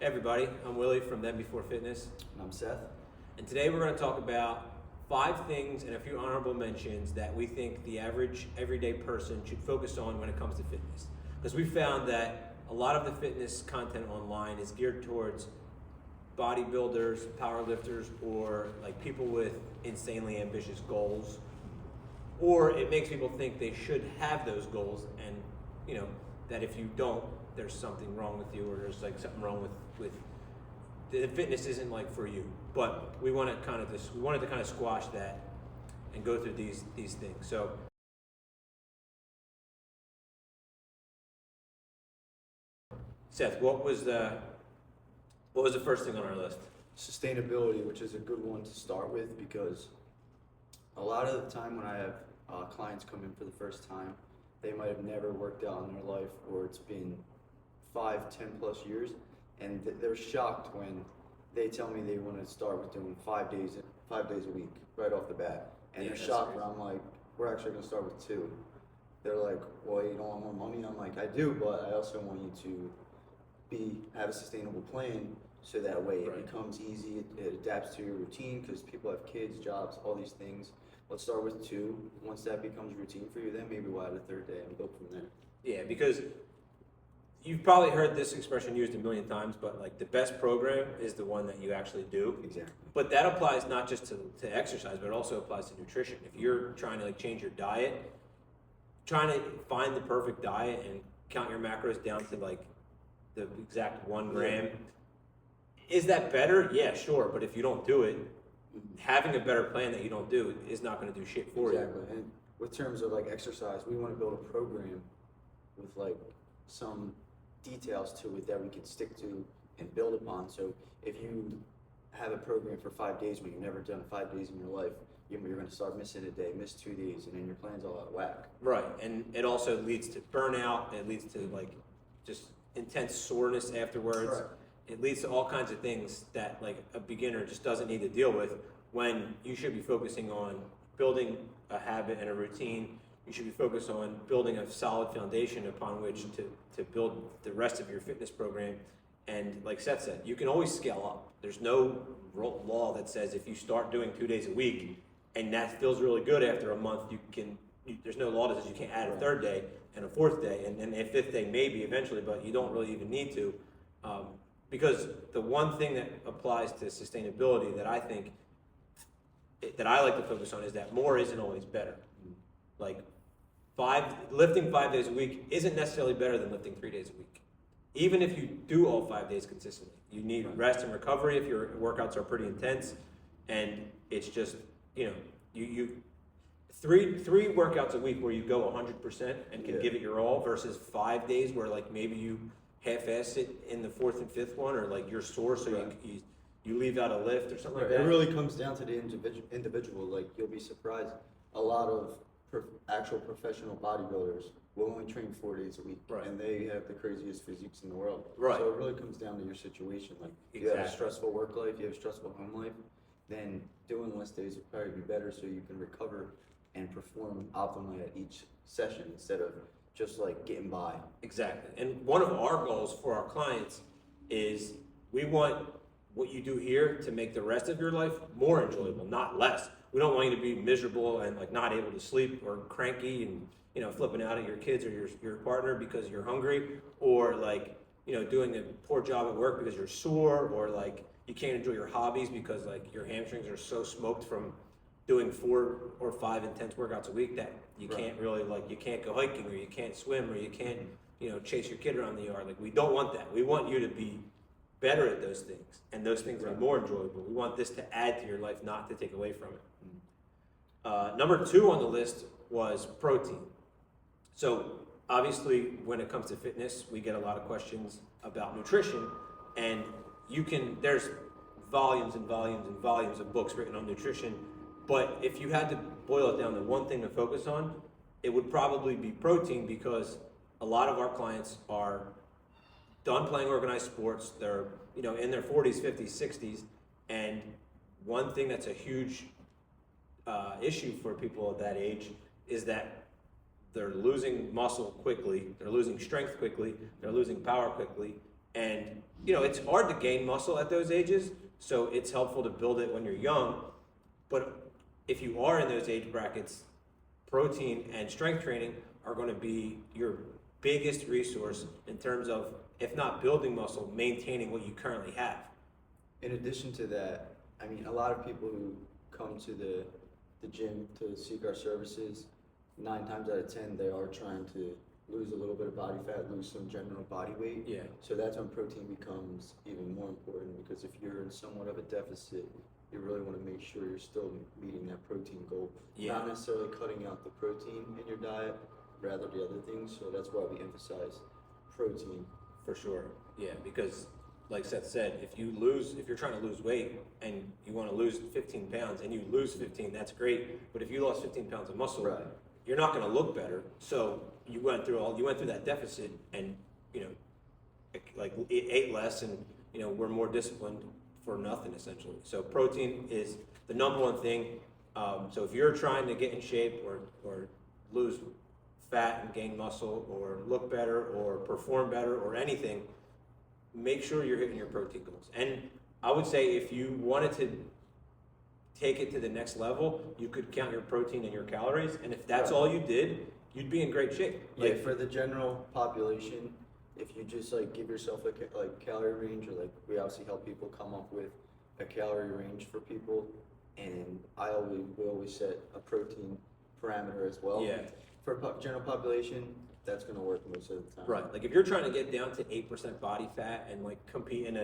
Hey everybody, I'm Willie from Then Before Fitness. And I'm Seth. And today we're going to talk about 5 things and a few honorable mentions that we think the average everyday person should focus on when it comes to fitness. Because we found that a lot of the fitness content online is geared towards bodybuilders, powerlifters, or like people with insanely ambitious goals. Or it makes people think they should have those goals, and you know that if you don't, there's something wrong with you, or there's like something wrong with the fitness isn't like for you. But we wanted to kind of squash that and go through these things. So Seth, what was the first thing on our list? Sustainability, which is a good one to start with, because a lot of the time when I have clients come in for the first time, they might have never worked out in their life, or it's been 5, 10 plus years, and they're shocked when they tell me they want to start with doing 5 days a week right off the bat, and they're shocked when I'm like, we're actually going to start with 2. They're like, well, you don't want more money? I'm like, I do, but I also want you to have a sustainable plan, so that way it becomes easy, it adapts to your routine, because people have kids, jobs, all these things. Let's start with 2. Once that becomes routine for you, then maybe we'll add a 3rd day and go from there. Yeah, because you've probably heard this expression used a million times, but like the best program is the one that you actually do. Exactly. But that applies not just to exercise, but it also applies to nutrition. If you're trying to like change your diet, trying to find the perfect diet and count your macros down to like the exact 1 gram, is that better? Yeah, sure. But if you don't do it, having a better plan that you don't do is not going to do shit for you. Exactly. And with terms of like exercise, we want to build a program with like some details to it that we can stick to and build upon. So if you have a program for 5 days when you've never done 5 days in your life, you're going to start missing a day, miss 2 days, and then your plan's all out of whack. Right, and it also leads to burnout. It leads to like just intense soreness afterwards. Right. It leads to all kinds of things that like a beginner just doesn't need to deal with, when you should be focusing on building a habit and a routine. You should be focused on building a solid foundation upon which to build the rest of your fitness program. And like Seth said, you can always scale up. There's no law that says if you start doing 2 days a week and that feels really good after a month, there's no law that says you can't add a 3rd day and a 4th day and a 5th day maybe eventually, but you don't really even need to. Because the one thing that applies to sustainability that I think, that I like to focus on, is that more isn't always better. Like lifting 5 days a week isn't necessarily better than lifting 3 days a week. Even if you do all 5 days consistently, you need rest and recovery if your workouts are pretty intense, and it's just, you three workouts a week where you go 100% and can give it your all, versus 5 days where like maybe you half-ass it in the 4th and 5th one, or like you're sore so you leave out a lift or something like that. It really comes down to the individual. Like, you'll be surprised, a lot of actual professional bodybuilders will only train 4 days a week, and they have the craziest physiques in the world. Right. So it really comes down to your situation. Like, if you have a stressful work life, you have a stressful home life, then doing less days would probably be better, so you can recover and perform optimally at each session instead of just like getting by. Exactly. And one of our goals for our clients is we want what you do here to make the rest of your life more enjoyable, not less. We don't want you to be miserable and like not able to sleep, or cranky and flipping out at your kids or your partner because you're hungry, or like doing a poor job at work because you're sore, or like you can't enjoy your hobbies because like your hamstrings are so smoked from doing 4 or 5 intense workouts a week that you can't really, like, you can't go hiking, or you can't swim, or you can't chase your kid around the yard. Like, we don't want that. We want you to be better at those things, and those things are more enjoyable. We want this to add to your life, not to take away from it. Number 2 on the list was protein. So obviously when it comes to fitness, we get a lot of questions about nutrition, and there's volumes and volumes and volumes of books written on nutrition. But if you had to boil it down to one thing to focus on, it would probably be protein, because a lot of our clients are done playing organized sports. They're in their 40s, 50s, 60s, and one thing that's a huge issue for people at that age is that they're losing muscle quickly, they're losing strength quickly, they're losing power quickly, And, you know, it's hard to gain muscle at those ages, so it's helpful to build it when you're young. But if you are in those age brackets, protein and strength training are going to be your biggest resource in terms of, if not building muscle, maintaining what you currently have. In addition to that, I mean, a lot of people who come to the gym to seek our services, 9 times out of 10, they are trying to lose a little bit of body fat, lose some general body weight. Yeah. So that's when protein becomes even more important, because if you're in somewhat of a deficit, you really want to make sure you're still meeting that protein goal. Yeah. Not necessarily cutting out the protein in your diet, rather the other things. So that's why we emphasize protein. For sure. Yeah, because like Seth said, if you're trying to lose weight and you want to lose 15 pounds and you lose 15, that's great. But if you lost 15 pounds of muscle, Right. you're not going to look better. So you went through that deficit, and you know, like ate less, and you know, we're more disciplined for nothing essentially. So protein is the number one thing. So if you're trying to get in shape or lose fat and gain muscle or look better or perform better or anything, make sure you're hitting your protein goals. And I would say if you wanted to take it to the next level, you could count your protein and your calories, and if that's Right. all you did, you'd be in great shape. Yeah, for the general population, if you just like give yourself a calorie range, or like we obviously help people come up with a calorie range for people, and we always set a protein parameter as well. Yeah. For general population, that's gonna work most of the time. Right. Like if you're trying to get down to 8% body fat and like compete in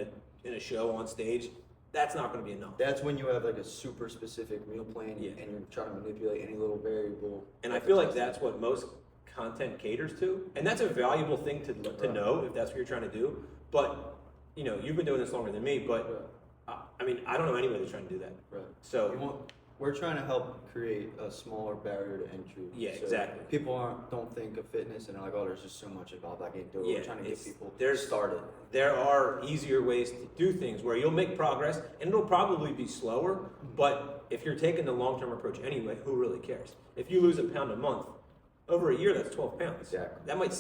a show on stage, that's not going to be enough. That's when you have like a super specific meal plan, Yeah. and you're trying to manipulate any little variable. And I feel like that's what most content caters to, and that's a valuable thing to Right. know if that's what you're trying to do. But you know, you've been doing this longer than me, but I mean, I don't know anybody that's trying to do that. Right. So We're trying to help create a smaller barrier to entry. Yeah, So exactly. People don't think of fitness and are like, oh, there's just so much involved, I can't do it. Yeah, We're trying to get people there's- started. there are easier ways to do things where you'll make progress, and it'll probably be slower. But if you're taking the long-term approach anyway, who really cares? If you lose a pound a month, over a year, that's 12 pounds. Exactly. That might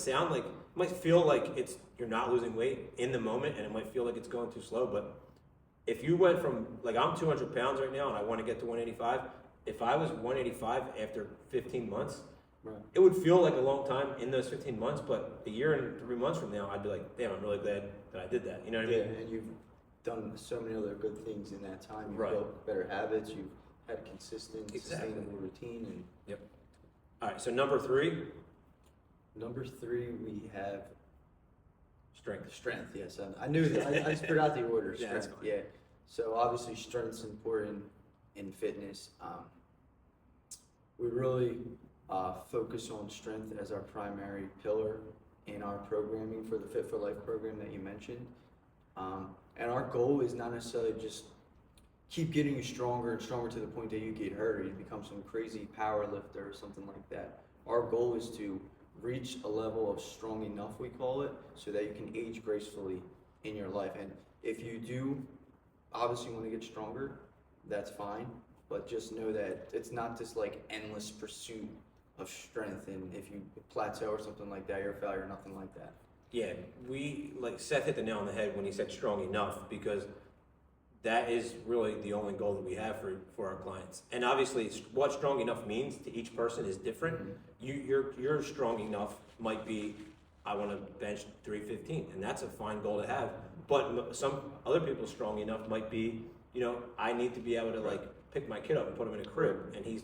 feel like you're not losing weight in the moment, and it might feel like it's going too slow. But if you went from, like, I'm 200 pounds right now, and I want to get to 185. If I was 185 after 15 months, Right. it would feel like a long time in those 15 months. But a year and 3 months from now, I'd be like, damn, I'm really glad that I did that. You know what I Yeah, mean? and you've done so many other good things in that time. You've Right. built better habits. You've had consistent, Exactly. sustainable routine. And Yep. All right. So number 3, number 3, we have strength. strength. Yes, I knew that. I just forgot the order. Yeah, that's Strength. fine. Yeah. So obviously, strength's important in fitness. We really focus on strength as our primary pillar in our programming for the Fit for Life program that you mentioned. And our goal is not necessarily just keep getting you stronger and stronger to the point that you get hurt or you become some crazy power lifter or something like that. Our goal is to reach a level of strong enough, we call it, so that you can age gracefully in your life. And if you do obviously want to get stronger, that's fine. But just know that it's not this like endless pursuit of strength, and if you plateau or something like that, you're a failure, nothing like that. Yeah, Seth hit the nail on the head when he said strong enough, because that is really the only goal that we have for our clients. And obviously, what strong enough means to each person is different. Mm-hmm. Your strong enough might be, I want to bench 315, and that's a fine goal to have. But some other people's strong enough might be, you know, I need to be able to like pick my kid up and put him in a crib, and he's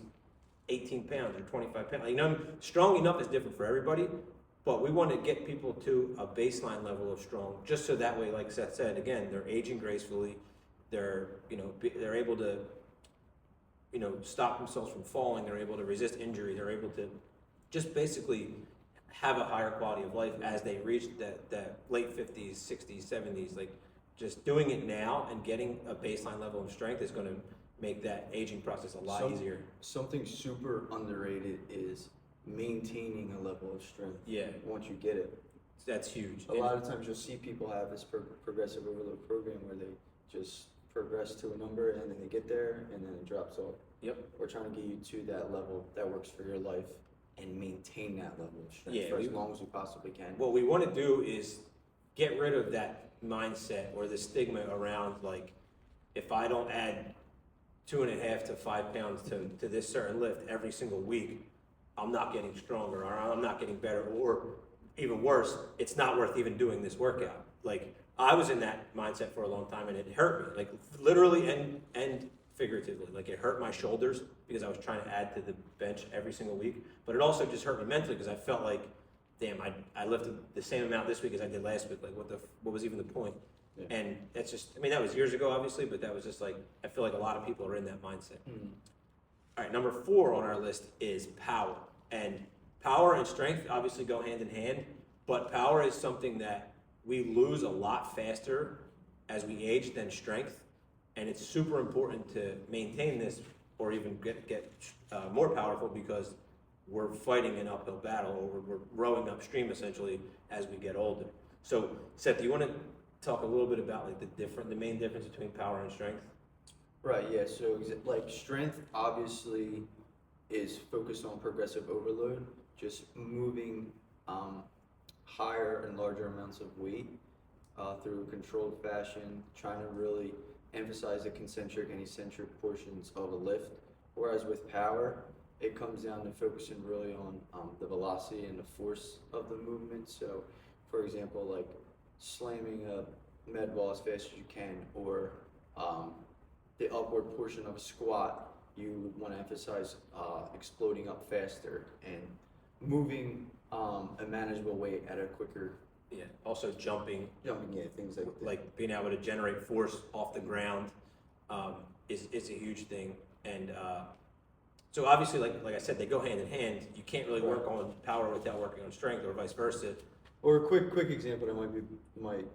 18 pounds or 25 pounds. You know, strong enough is different for everybody, but we want to get people to a baseline level of strong, just so that way, like Seth said, again, they're aging gracefully. They're able to, stop themselves from falling. They're able to resist injury. They're able to just basically have a higher quality of life as they reach that late 50s, 60s, 70s. Like, just doing it now and getting a baseline level of strength is going to make that aging process a lot easier. Something super underrated is maintaining a level of strength. Yeah. Once you get it. That's huge. A lot of times you'll see people have this progressive overload program where they just progress to a number and then they get there and then it drops off. Yep. We're trying to get you to that level that works for your life and maintain that level of strength Yeah, for as long as we possibly can. What we want to do is get rid of that mindset or the stigma around like, if I don't add 2.5 to 5 pounds to this certain lift every single week, I'm not getting stronger or I'm not getting better, or even worse, it's not worth even doing this workout. Like, I was in that mindset for a long time and it hurt me, like literally and figuratively. Like, it hurt my shoulders because I was trying to add to the bench every single week, but it also just hurt me mentally because I felt like, damn, I lifted the same amount this week as I did last week. Like, what was even the point? Yeah. And that's just, I mean, that was years ago, obviously, but that was just like, I feel like a lot of people are in that mindset. All right, number 4 on our list is power. And power and strength obviously go hand in hand, but power is something that we lose a lot faster as we age than strength. And it's super important to maintain this or even get more powerful because we're fighting an uphill battle, or we're rowing upstream essentially as we get older. So, Seth, do you want to talk a little bit about like the main difference between power and strength? Right, yeah, so like strength obviously is focused on progressive overload, just moving higher and larger amounts of weight through a controlled fashion, trying to really emphasize the concentric and eccentric portions of a lift. Whereas with power, it comes down to focusing really on the velocity and the force of the movement. So, for example, like slamming a med ball as fast as you can, or the upward portion of a squat, you want to emphasize exploding up faster and moving a manageable weight at a quicker. Yeah. Also jumping, Yeah, things like that. like being able to generate force off the ground is a huge thing. And so obviously, like I said, they go hand in hand. You can't really work on power without working on strength, or vice versa. Or a quick example that might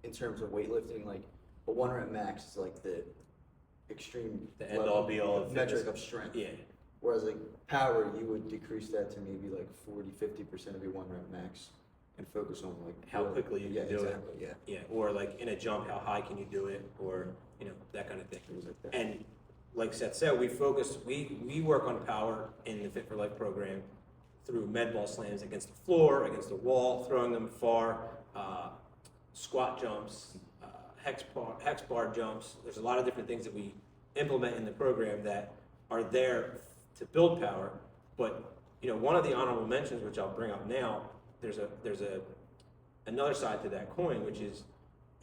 in terms of weightlifting, like a 1 rep max is like the extreme, The end all be all of metric fitness. of strength. Yeah. Whereas like power, you would decrease that to maybe like 40-50% of your 1 rep max and focus on like How quickly you can do it. Yeah, Yeah. Or like in a jump, how high can you do it, or that kind of thing. things like that. And like Seth said, we work on power in the Fit for Life program through med ball slams against the floor, against the wall, throwing them far, squat jumps, hex bar jumps. There's a lot of different things that we implement in the program that are there to build power. But one of the honorable mentions, which I'll bring up now, there's another side to that coin, which is,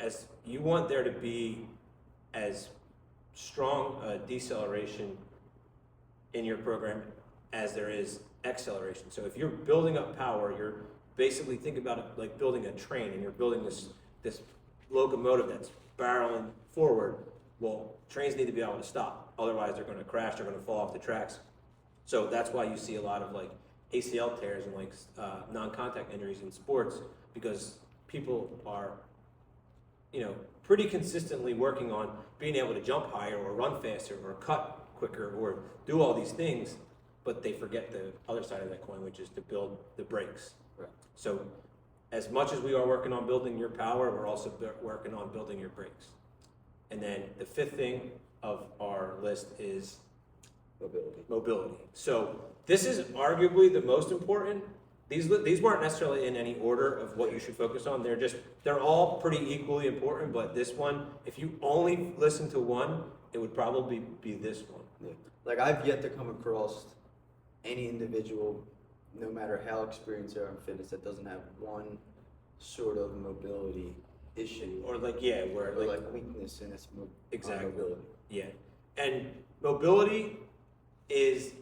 as you want there to be as strong a deceleration in your program as there is acceleration. So if you're building up power, you're basically, think about it like building a train, and you're building this locomotive that's barreling forward. Well, trains need to be able to stop, otherwise they're going to crash, they're going to fall off the tracks. So that's why you see a lot of like ACL tears and like non-contact injuries in sports, because people are pretty consistently working on being able to jump higher or run faster or cut quicker or do all these things, but they forget the other side of that coin, which is to build the brakes. Right. So as much as we are working on building your power, we're also working on building your brakes. And then the 5th thing of our list is mobility. So this is arguably the most important. These weren't necessarily in any order of what you should focus on. They're all pretty equally important, but this one, if you only listen to one, it would probably be this one. Yeah. Like, I've yet to come across any individual, no matter how experienced they are in fitness, that doesn't have one sort of mobility issue. Or like, where Or like weakness in its Exactly. mobility. Yeah. And mobility is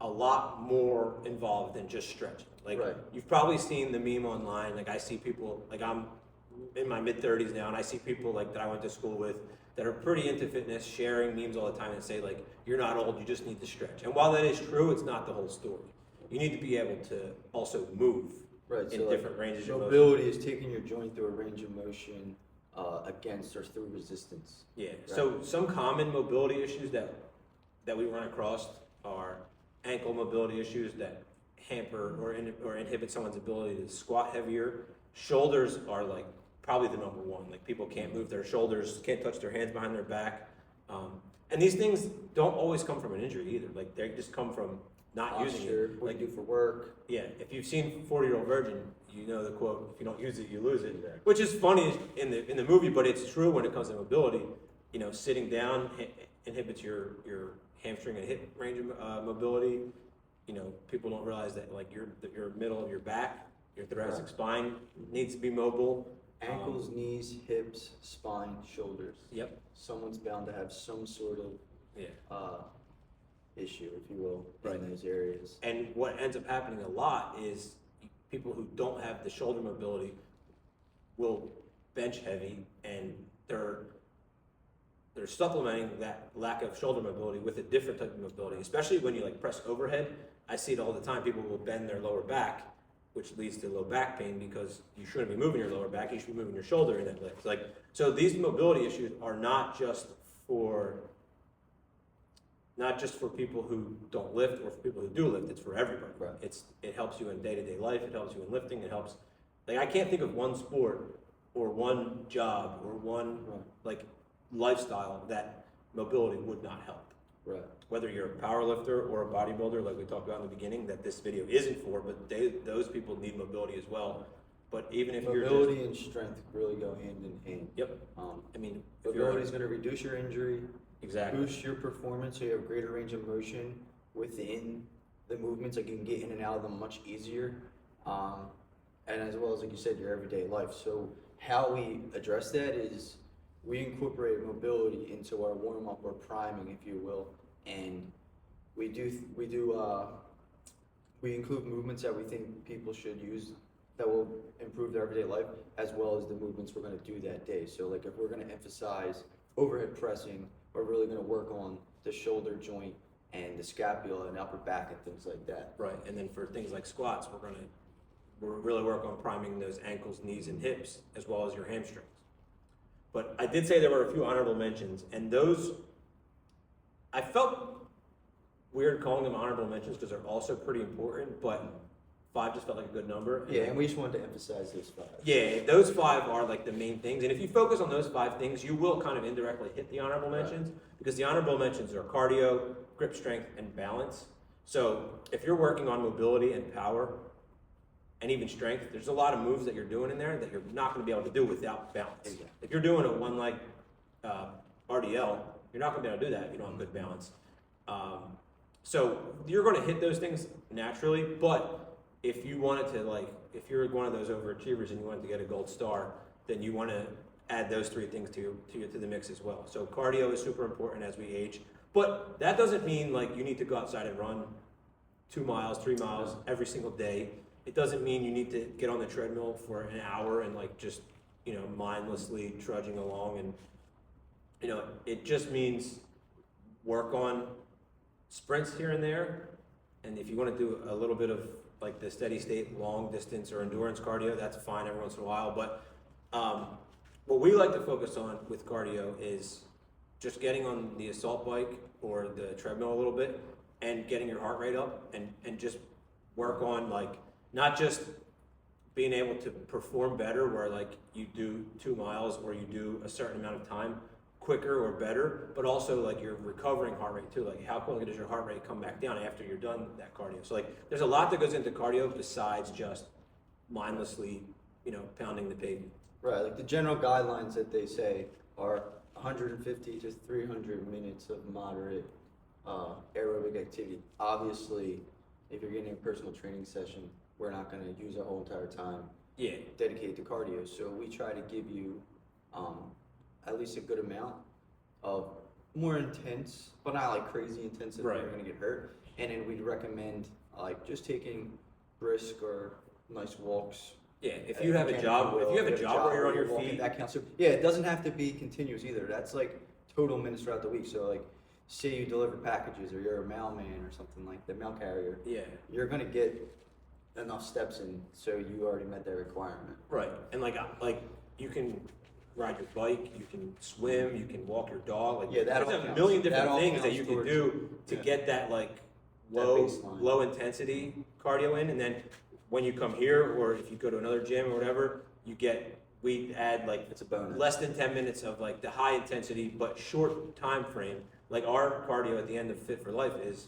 a lot more involved than just stretching. Like, Right. You've probably seen the meme online. Like, I see people, like, I'm in my mid-30s now, and I see people like that I went to school with that are pretty into fitness sharing memes all the time and say, like, you're not old, you just need to stretch. And while that is true, it's not the whole story. You need to be able to also move in different ranges of motion. Mobility is taking your joint through a range of motion against or through resistance. Yeah. Right. So some common mobility issues that we run across are ankle mobility issues that hamper or inhibit someone's ability to squat heavier. Shoulders are like probably the number one. Like, people can't move their shoulders, can't touch their hands behind their back. And these things don't always come from an injury either. Like, they just come from not using Posture, it. what you do for work. Yeah, if you've seen 40-Year-Old Virgin, you know the quote, if you don't use it, you lose it, which is funny in the movie, but it's true when it comes to mobility. You know, sitting down inhibits your hamstring and hip range of mobility. You know, people don't realize that like your middle of your back, your thoracic spine needs to be mobile. Ankles, knees, hips, spine, shoulders. Yep. Someone's bound to have some sort of issue, if you will, in those areas. And what ends up happening a lot is people who don't have the shoulder mobility will bench heavy, and they're supplementing that lack of shoulder mobility with a different type of mobility, especially when you like press overhead. I see it all the time. People will bend their lower back, which leads to low back pain because you shouldn't be moving your lower back. You should be moving your shoulder in that lift. Like, so these mobility issues are not just for people who don't lift or for people who do lift. It's for everybody. Right. It helps you in day-to-day life. It helps you in lifting. It helps. Like, I can't think of one sport or one job or one like lifestyle that mobility would not help. Right. Whether you're a power lifter or a bodybuilder, like we talked about in the beginning, that this video isn't for, but those people need mobility as well. But even if mobility and strength really go hand in hand. Yep. I mean, mobility is going to reduce your injury, exactly, boost your performance, so you have greater range of motion within the movements. Like you can get in and out of them much easier, and as well as like you said, your everyday life. So how we address that is we incorporate mobility into our warm up or priming, if you will, and we include movements that we think people should use that will improve their everyday life, as well as the movements we're going to do that day. So like if we're going to emphasize overhead pressing, we're really going to work on the shoulder joint and the scapula and upper back and things like that. Right, and then for things like squats, we're really work on priming those ankles, knees, and hips, as well as your hamstrings. But I did say there were a few honorable mentions, and those, I felt weird calling them honorable mentions because they're also pretty important, but 5 just felt like a good number. Yeah, and we just wanted to emphasize those 5. Yeah, those 5 are like the main things, and if you focus on those 5 things, you will kind of indirectly hit the honorable mentions, because the honorable mentions are cardio, grip strength, and balance. So if you're working on mobility and power, and even strength, there's a lot of moves that you're doing in there that you're not going to be able to do without balance. Exactly. If you're doing a one leg RDL, you're not going to be able to do that if you don't have good balance. So you're going to hit those things naturally, but if you wanted to, like, if you're one of those overachievers and you wanted to get a gold star, then you want to add those 3 things to the mix as well. So cardio is super important as we age, but that doesn't mean like you need to go outside and run 2 miles, 3 miles every single day. It doesn't mean you need to get on the treadmill for an hour and like just, you know, mindlessly trudging along. And, you know, it just means work on sprints here and there. And if you want to do a little bit of like the steady state, long distance or endurance cardio, that's fine every once in a while. But what we like to focus on with cardio is just getting on the assault bike or the treadmill a little bit and getting your heart rate up and just work on like, not just being able to perform better where like you do 2 miles or you do a certain amount of time quicker or better, but also like your recovering heart rate too. Like how quickly does your heart rate come back down after you're done that cardio? So like there's a lot that goes into cardio besides just mindlessly, you know, pounding the pavement. Right, like the general guidelines that they say are 150 to 300 minutes of moderate aerobic activity. Obviously, if you're getting a personal training session, we're not going to use our whole entire time dedicated to cardio. So we try to give you at least a good amount of more intense, but not like crazy intense that you're going to get hurt. And then we'd recommend like just taking brisk or nice walks. Yeah, if you have a job, where you're on your feet, that counts. So, yeah, it doesn't have to be continuous either. That's like total minutes throughout the week. So like, say you deliver packages or you're a mailman or something like the mail carrier. Yeah, you're gonna get enough steps in, so you already met that requirement. Right, and like you can ride your bike, you can swim, you can walk your dog. Like there's a million different things that you can do to get that like low intensity cardio in, and then when you come here or if you go to another gym or whatever, we add like it's a bonus. Less than 10 minutes of like the high intensity but short time frame. Like our cardio at the end of Fit for Life is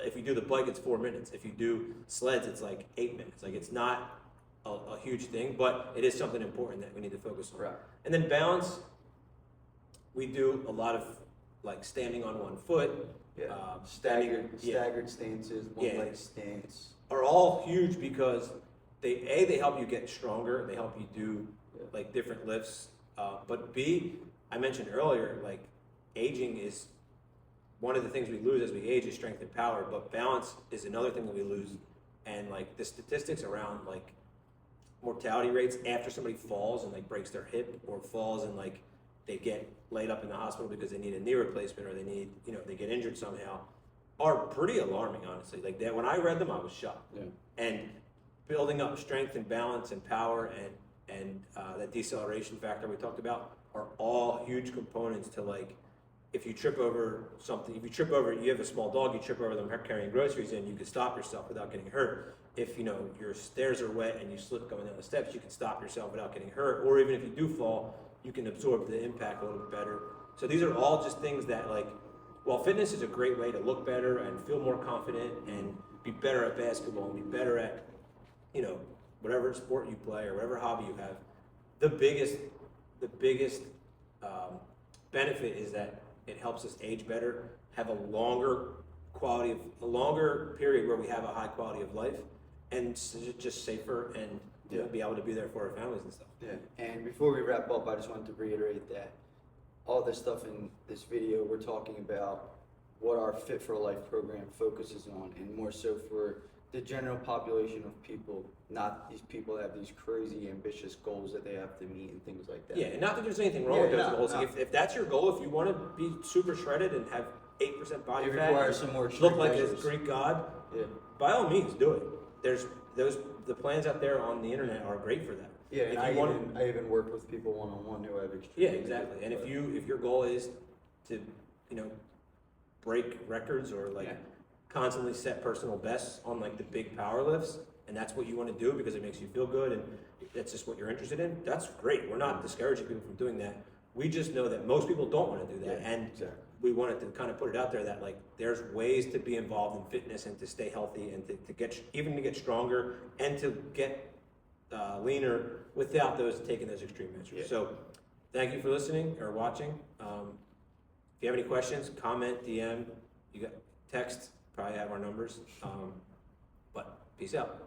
if you do the bike, it's 4 minutes. If you do sleds, it's like 8 minutes. Like it's not a huge thing, but it is something important that we need to focus on. Right. And then balance, we do a lot of like standing on one foot. Yeah. Standing, Staggered stances, one Yeah. leg stance. are all huge because they help you get stronger. They help you do Yeah. like different lifts. But B, I mentioned earlier, like aging is one of the things we lose as we age is strength and power, but balance is another thing that we lose. And like the statistics around like mortality rates after somebody falls and like breaks their hip or falls and like they get laid up in the hospital because they need a knee replacement or they need, they get injured somehow, are pretty alarming, honestly. Like that, when I read them, I was shocked. Yeah. And building up strength and balance and power and that deceleration factor we talked about are all huge components to like, if you trip over something, you have a small dog, you trip over them carrying groceries in, you can stop yourself without getting hurt. If your stairs are wet and you slip going down the steps, you can stop yourself without getting hurt. Or even if you do fall, you can absorb the impact a little bit better. So these are all just things that like, while fitness is a great way to look better and feel more confident and be better at basketball and be better at, whatever sport you play or whatever hobby you have, the biggest benefit is that it helps us age better, have a longer period where we have a high quality of life, and just safer and be able to be there for our families and stuff. Yeah. And before we wrap up, I just wanted to reiterate that all this stuff in this video, we're talking about what our Fit for Life program focuses on, and more so for the general population of people, not these people that have these crazy ambitious goals that they have to meet and things like that. Yeah, and not that there's anything wrong with those goals. No. Like if that's your goal, if you want to be super shredded and have 8% body It fat, requires some more look like a measures. Greek god, Yeah. by all means do it. The plans out there on the internet are great for that. Yeah, If and you want- I even work with people one-on-one who have extreme. Yeah, exactly. And if your goal is to, break records or like constantly set personal bests on like the big power lifts, and that's what you want to do because it makes you feel good and that's just what you're interested in, that's great. We're not discouraging people from doing that. We just know that most people don't want to do that. Yeah, and exactly. we wanted to kind of put it out there that like there's ways to be involved in fitness and to stay healthy and to get stronger and to get leaner without taking those extreme measures. Yeah. So thank you for listening or watching. If you have any questions, comment, DM, you got text, probably have our numbers. But peace out.